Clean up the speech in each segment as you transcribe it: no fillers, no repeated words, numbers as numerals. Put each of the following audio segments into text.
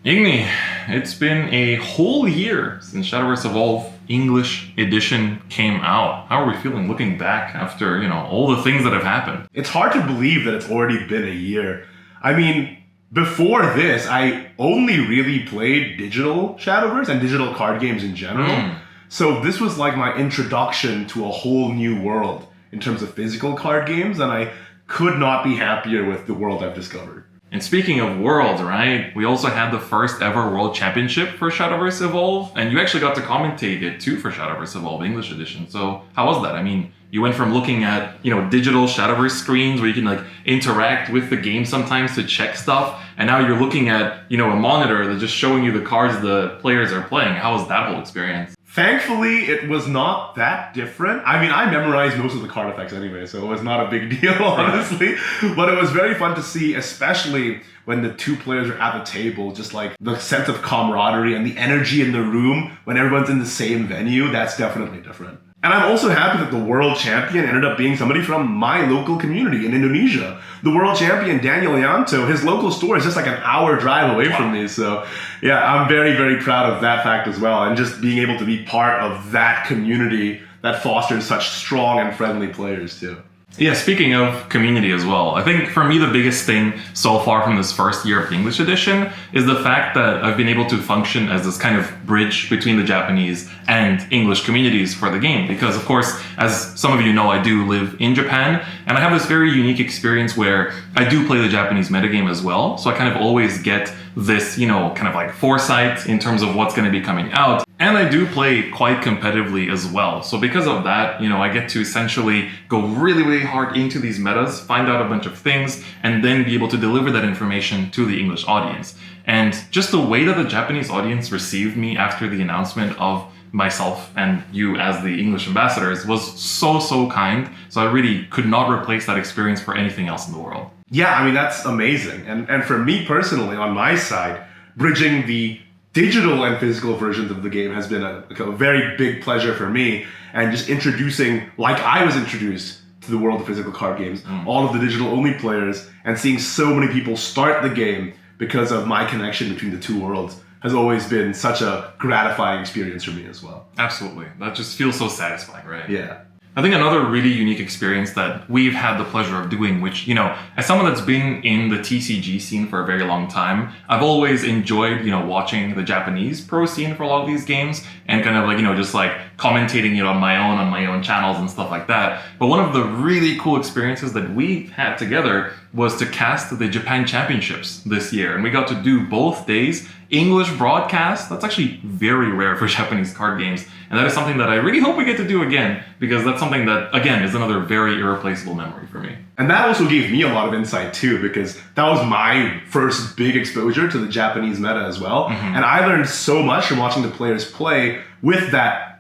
Igni, it's been a whole year since Shadowverse Evolve English Edition came out. How are we feeling looking back after, all the things that have happened? It's hard to believe that it's already been a year. I mean, before this, I only really played digital Shadowverse and digital card games in general. So this was like my introduction to a whole new world in terms of physical card games, and I could not be happier with the world I've discovered. And speaking of worlds, right, we also had the first ever World Championship for Shadowverse Evolve, and you actually got to commentate it too for Shadowverse Evolve English Edition. So how was that? I mean, you went from looking at, digital Shadowverse screens where you can interact with the game sometimes to check stuff, and now you're looking at, a monitor that's just showing you the cards the players are playing. How was that whole experience? Thankfully, it was not that different. I mean, I memorized most of the card effects anyway, so it was not a big deal, honestly. But it was very fun to see, especially when the two players are at the table, just like the sense of camaraderie and the energy in the room when everyone's in the same venue, that's definitely different. And I'm also happy that the world champion ended up being somebody from my local community in Indonesia. The world champion, Daniel Yanto, his local store is just like an hour drive away from me. So yeah, I'm very, very proud of that fact as well. And just being able to be part of that community that fosters such strong and friendly players too. Yeah, speaking of community as well, I think for me the biggest thing so far from this first year of the English edition is the fact that I've been able to function as this kind of bridge between the Japanese and English communities for the game. Because of course, as some of you know, I do live in Japan, and I have this very unique experience where I do play the Japanese metagame as well. So I kind of always get this, kind of like foresight in terms of what's going to be coming out. And I do play quite competitively as well. So because of that, I get to essentially go really, really hard into these metas, find out a bunch of things, and then be able to deliver that information to the English audience. And just the way that the Japanese audience received me after the announcement of myself and you as the English ambassadors was so, so kind. So I really could not replace that experience for anything else in the world. Yeah, I mean, that's amazing. And for me personally, on my side, bridging the digital and physical versions of the game has been a very big pleasure for me. And just introducing, like I was introduced to the world of physical card games, all of the digital only players, and seeing so many people start the game because of my connection between the two worlds has always been such a gratifying experience for me as well. Absolutely. That just feels so satisfying, right? Yeah. I think another really unique experience that we've had the pleasure of doing, which, as someone that's been in the TCG scene for a very long time, I've always enjoyed, watching the Japanese pro scene for a lot of these games and kind of just commentating it on my own channels and stuff like that. But one of the really cool experiences that we had together was to cast the Japan Championships this year. And we got to do both days English broadcast. That's actually very rare for Japanese card games. And that is something that I really hope we get to do again, because that's something that, again, is another very irreplaceable memory for me. And that also gave me a lot of insight too, because that was my first big exposure to the Japanese meta as well. And I learned so much from watching the players play with that,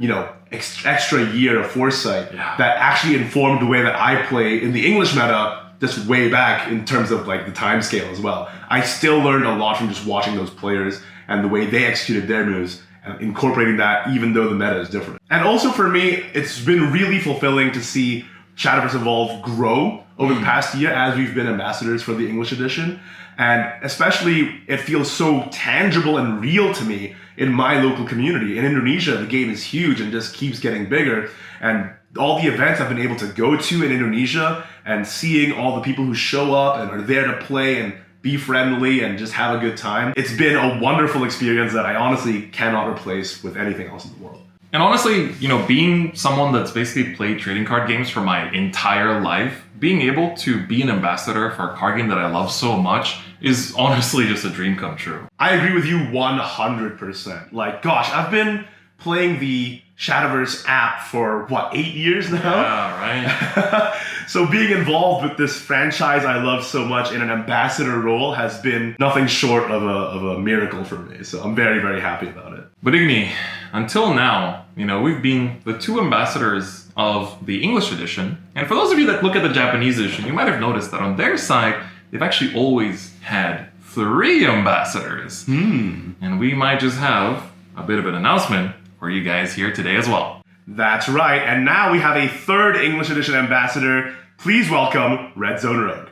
extra year of foresight that actually informed the way that I play in the English meta just way back in terms of the time scale as well. I still learned a lot from just watching those players and the way they executed their moves and incorporating that even though the meta is different. And also for me, it's been really fulfilling to see Shadowverse Evolve grow over the past year as we've been ambassadors for the English edition. And especially, it feels so tangible and real to me in my local community. In Indonesia, the game is huge and just keeps getting bigger. And all the events I've been able to go to in Indonesia and seeing all the people who show up and are there to play and be friendly and just have a good time. It's been a wonderful experience that I honestly cannot replace with anything else in the world. And honestly, being someone that's basically played trading card games for my entire life, being able to be an ambassador for a card game that I love so much is honestly just a dream come true. I agree with you 100%. Gosh, I've been playing the Shadowverse app for 8 years now? Yeah, right. So being involved with this franchise I love so much in an ambassador role has been nothing short of a miracle for me. So I'm very, very happy about it. But Igni, until now, we've been the two ambassadors of the English edition. And for those of you that look at the Japanese edition, you might have noticed that on their side, they've actually always had 3 ambassadors. And we might just have a bit of an announcement for you guys here today as well. That's right, and now we have a 3rd English edition ambassador. Please welcome Red Zone Rogue.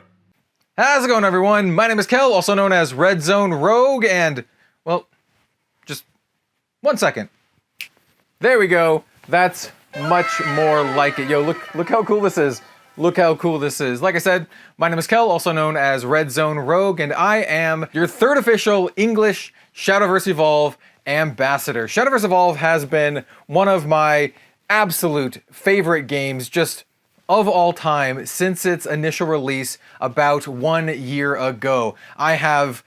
How's it going, everyone? My name is Kel, also known as Red Zone Rogue, and 1 second. There we go. That's much more like it. Yo, look how cool this is. Look how cool this is. Like I said, my name is Kel, also known as Red Zone Rogue, and I am your third official English Shadowverse Evolve ambassador. Shadowverse Evolve has been one of my absolute favorite games just of all time since its initial release about 1 year ago. I have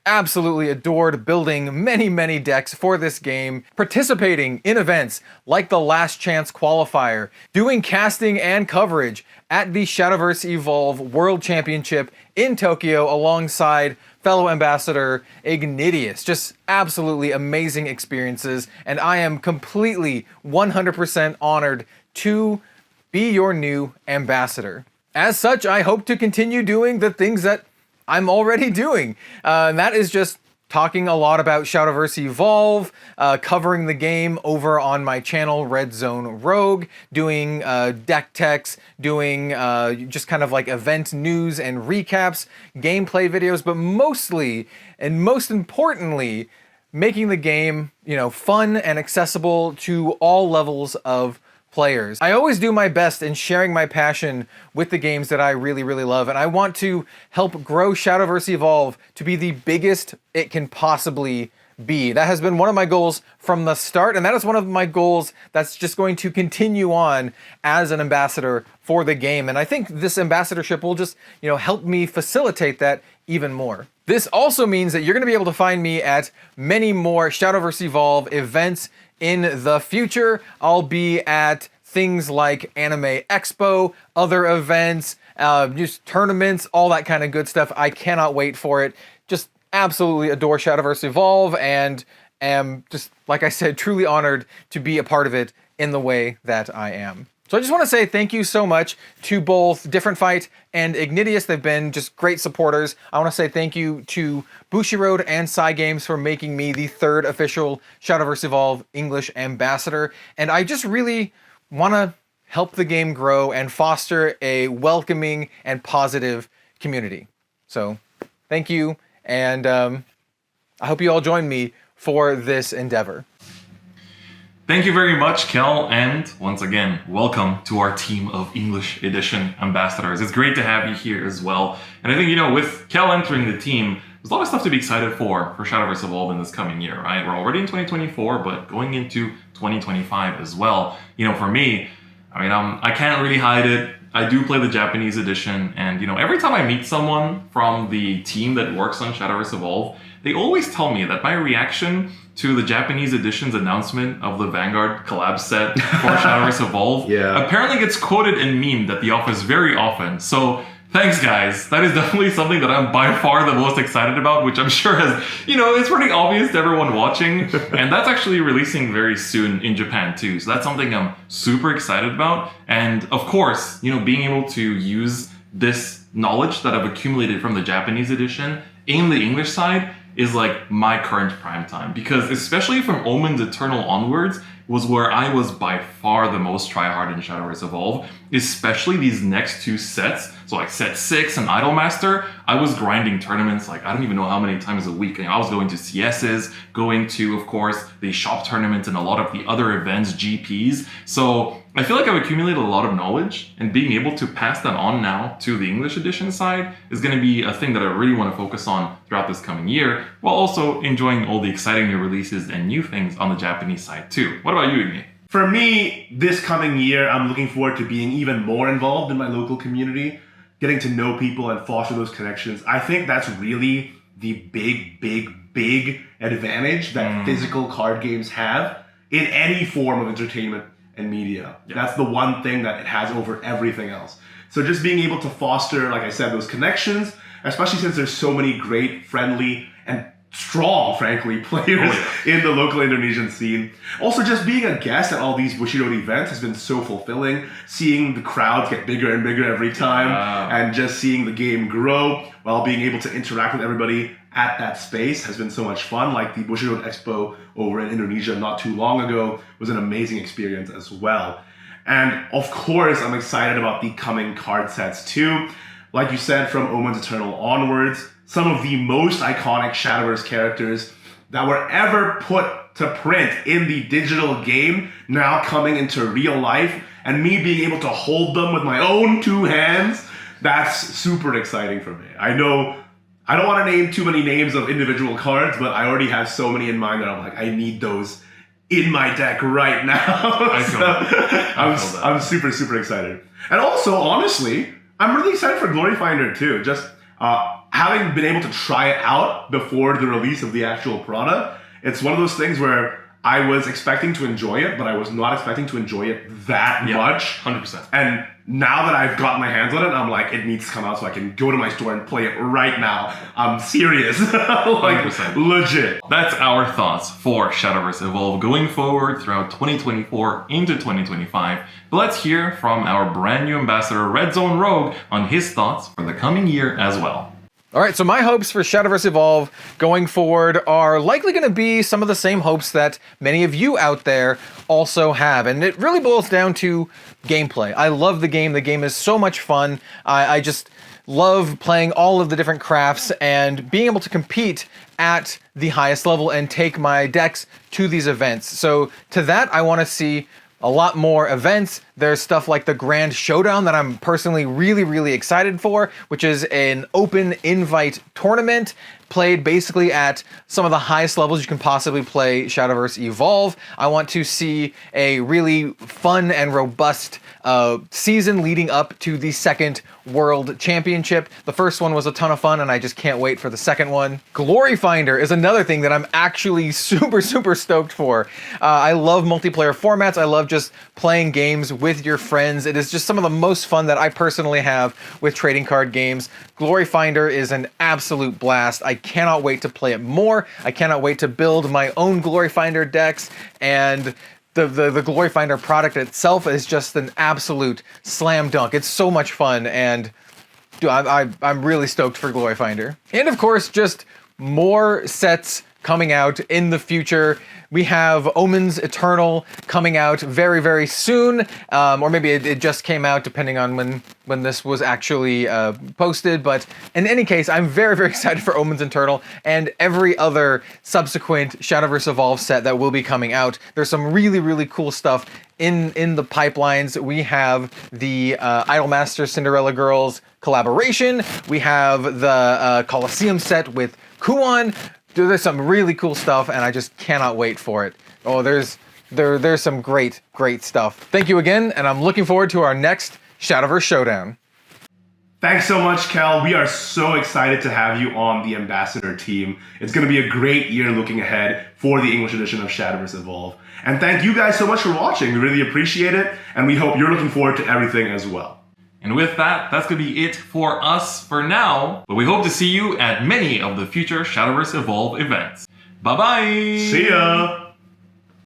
absolutely adored building many decks for this game, participating in events like the Last Chance Qualifier, doing casting and coverage at the Shadowverse Evolve World Championship in Tokyo alongside fellow ambassador Ignideus. Just absolutely amazing experiences, and I am completely 100% honored to be your new ambassador. As such, I hope to continue doing the things that I'm already doing. And that is just talking a lot about Shadowverse Evolve, covering the game over on my channel, Red Zone Rogue, doing deck techs, doing just kind of like event news and recaps, gameplay videos, but mostly, and most importantly, making the game, fun and accessible to all levels of players. I always do my best in sharing my passion with the games that I really love, and I want to help grow Shadowverse Evolve to be the biggest it can possibly be. That has been one of my goals from the start, and that is one of my goals that's just going to continue on as an ambassador for the game. And I think this ambassadorship will just, help me facilitate that even more. This also means that you're going to be able to find me at many more Shadowverse Evolve events in the future. I'll be at things like Anime Expo, other events, just tournaments, all that kind of good stuff. I cannot wait for it. Just absolutely adore Shadowverse Evolve and am just, like I said, truly honored to be a part of it in the way that I am. So I just want to say thank you so much to both DifferentFight and Ignideus. They've been just great supporters. I want to say thank you to Bushiroad and Cygames for making me the third official Shadowverse Evolve English ambassador. And I just really want to help the game grow and foster a welcoming and positive community. So thank you, and I hope you all join me for this endeavor. Thank you very much, Kel, and once again, welcome to our team of English Edition ambassadors. It's great to have you here as well. And I think, with Kel entering the team, there's a lot of stuff to be excited for Shadowverse Evolve in this coming year, right? We're already in 2024, but going into 2025 as well. For me, I can't really hide it. I do play the Japanese edition, and every time I meet someone from the team that works on Shadowverse Evolve, they always tell me that my reaction to the Japanese edition's announcement of the Vanguard collab set for Shadowverse Evolve apparently gets quoted and memed at the office very often. So thanks, guys. That is definitely something that I'm by far the most excited about, which I'm sure has, it's pretty obvious to everyone watching. And that's actually releasing very soon in Japan too. So that's something I'm super excited about. And of course, being able to use this knowledge that I've accumulated from the Japanese edition in the English side is like my current prime time, because especially from Omen's Eternal onwards was where I was by far the most tryhard in Shadowverse Evolve, especially these next two sets. So like set 6 and Idolmaster, I was grinding tournaments like I don't even know how many times a week. I was going to CSs, going to, of course, the shop tournaments and a lot of the other events, GPs. So I feel like I've accumulated a lot of knowledge, and being able to pass that on now to the English edition side is going to be a thing that I really want to focus on throughout this coming year, while also enjoying all the exciting new releases and new things on the Japanese side too. What about you, Igni? For me, this coming year, I'm looking forward to being even more involved in my local community, getting to know people and foster those connections. I think that's really the big advantage that physical card games have in any form of entertainment and media. Yeah. That's the one thing that it has over everything else. So just being able to foster, like I said, those connections, especially since there's so many great, friendly, and strong, frankly, players in the local Indonesian scene. Also, just being a guest at all these Bushiroad events has been so fulfilling. Seeing the crowds get bigger and bigger every time, and just seeing the game grow while being able to interact with everybody at that space has been so much fun. Like the Bushiroad Expo over in Indonesia not too long ago was an amazing experience as well. And of course, I'm excited about the coming card sets too. Like you said, from Omen's Eternal onwards, some of the most iconic Shadowverse characters that were ever put to print in the digital game now coming into real life, and me being able to hold them with my own 2 hands, that's super exciting for me. I know I don't want to name too many names of individual cards, but I already have so many in mind that I'm like, I need those in my deck right now. I'm super, super excited. And also, honestly, I'm really excited for Glory Finder too. Just having been able to try it out before the release of the actual product, it's one of those things where I was expecting to enjoy it, but I was not expecting to enjoy it that much. 100%. And now that I've got my hands on it, I'm like, it needs to come out so I can go to my store and play it right now. I'm serious. Like, 100%. legit. That's our thoughts for Shadowverse Evolve going forward throughout 2024 into 2025. But let's hear from our brand new ambassador, Red Zone Rogue, on his thoughts for the coming year as well. All right, so my hopes for Shadowverse Evolve going forward are likely going to be some of the same hopes that many of you out there also have. And it really boils down to gameplay. I love the game. The game is so much fun. I just love playing all of the different crafts and being able to compete at the highest level and take my decks to these events. So to that, I want to see a lot more events. There's stuff like the Grand Showdown that I'm personally really, really excited for, which is an open invite tournament played basically at some of the highest levels you can possibly play Shadowverse Evolve. I want to see a really fun and robust season leading up to the second World Championship. The first one was a ton of fun, and I just can't wait for the second one. Glory Finder is another thing that I'm actually super, super stoked for. I love multiplayer formats. I love just playing games with your friends. It is just some of the most fun that I personally have with trading card games. Glory Finder is an absolute blast. I cannot wait to play it more. I cannot wait to build my own Glory Finder decks, and the Glory Finder product itself is just an absolute slam dunk. It's so much fun, and dude, I'm really stoked for Glory Finder. And of course, just more sets coming out in the future. We have Omens Eternal coming out very, very soon, or maybe it just came out depending on when this was actually posted. But in any case, I'm very, very excited for Omens Eternal and every other subsequent Shadowverse Evolve set that will be coming out. There's some really, really cool stuff in the pipelines. We have the Idolmaster Cinderella Girls collaboration. We have the Colosseum set with Kuon. Dude, there's some really cool stuff, and I just cannot wait for it. Oh, there's some great, great stuff. Thank you again, and I'm looking forward to our next Shadowverse Showdown. Thanks so much, Kel. We are so excited to have you on the Ambassador team. It's going to be a great year looking ahead for the English edition of Shadowverse Evolve. And thank you guys so much for watching. We really appreciate it, and we hope you're looking forward to everything as well. And with that, that's going to be it for us for now. But we hope to see you at many of the future Shadowverse Evolve events. Bye-bye! See ya!